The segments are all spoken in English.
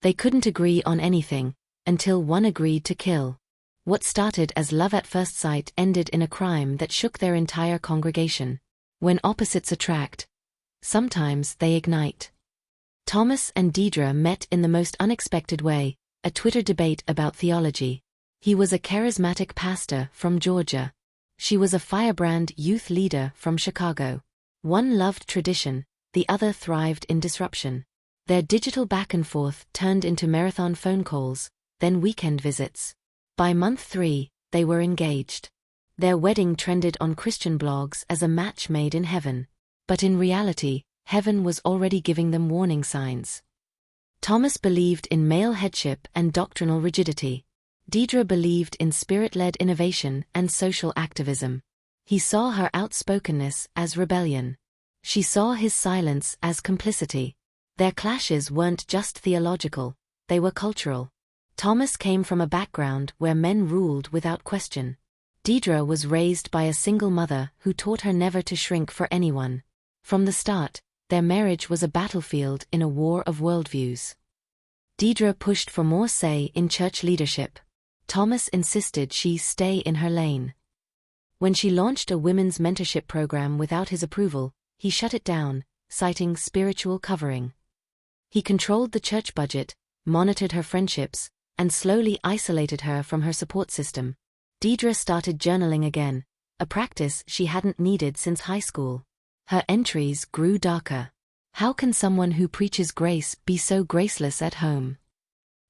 They couldn't agree on anything, until one agreed to kill. What started as love at first sight ended in a crime that shook their entire congregation. When opposites attract, sometimes they ignite. Thomas and Deidre met in the most unexpected way, a Twitter debate about theology. He was a charismatic pastor from Georgia. She was a firebrand youth leader from Chicago. One loved tradition, the other thrived in disruption. Their digital back and forth turned into marathon phone calls, then weekend visits. By month 3, they were engaged. Their wedding trended on Christian blogs as a match made in heaven. But in reality, heaven was already giving them warning signs. Thomas believed in male headship and doctrinal rigidity. Deidre believed in spirit-led innovation and social activism. He saw her outspokenness as rebellion. She saw his silence as complicity. Their clashes weren't just theological, they were cultural. Thomas came from a background where men ruled without question. Deidre was raised by a single mother who taught her never to shrink for anyone. From the start, their marriage was a battlefield in a war of worldviews. Deidre pushed for more say in church leadership. Thomas insisted she stay in her lane. When she launched a women's mentorship program without his approval, he shut it down, citing spiritual covering. He controlled the church budget, monitored her friendships, and slowly isolated her from her support system. Deidre started journaling again, a practice she hadn't needed since high school. Her entries grew darker. How can someone who preaches grace be so graceless at home?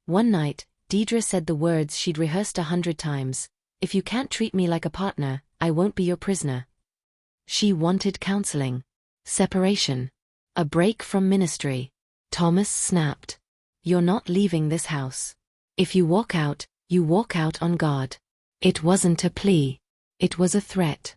One night, Deidre said the words she'd rehearsed 100 times, "If you can't treat me like a partner, I won't be your prisoner." She wanted counseling. Separation. A break from ministry. Thomas snapped. "You're not leaving this house. If you walk out on God." It wasn't a plea. It was a threat.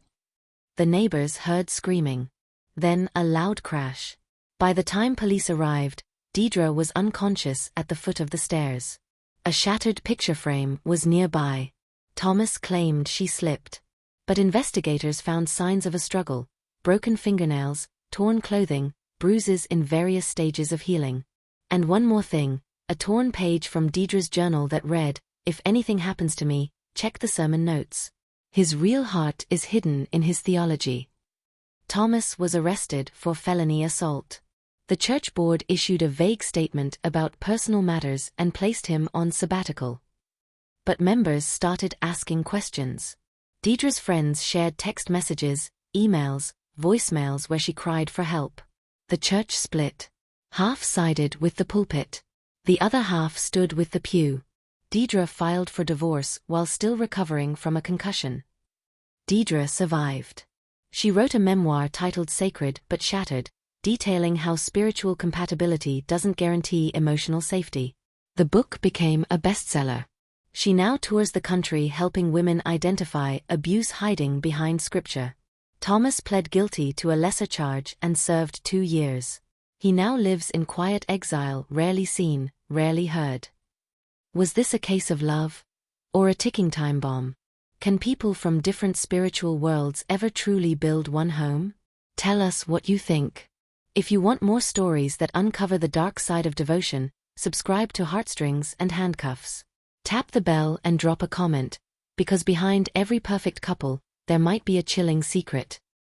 The neighbors heard screaming. Then a loud crash. By the time police arrived, Deidre was unconscious at the foot of the stairs. A shattered picture frame was nearby. Thomas claimed she slipped. But investigators found signs of a struggle: broken fingernails, torn clothing, bruises in various stages of healing. And one more thing, a torn page from Deidre's journal that read, "If anything happens to me, check the sermon notes." His real heart is hidden in his theology. Thomas was arrested for felony assault. The church board issued a vague statement about personal matters and placed him on sabbatical. But members started asking questions. Deidre's friends shared text messages, emails, voicemails where she cried for help. The church split. Half sided with the pulpit. The other half stood with the pew. Deidre filed for divorce while still recovering from a concussion. Deidre survived. She wrote a memoir titled Sacred but Shattered, detailing how spiritual compatibility doesn't guarantee emotional safety. The book became a bestseller. She now tours the country helping women identify abuse hiding behind scripture. Thomas pled guilty to a lesser charge and served 2 years. He now lives in quiet exile, rarely seen, rarely heard. Was this a case of love? Or a ticking time bomb? Can people from different spiritual worlds ever truly build one home? Tell us what you think. If you want more stories that uncover the dark side of devotion, subscribe to Heartstrings and Handcuffs. Tap the bell and drop a comment, because behind every perfect couple, there might be a chilling secret.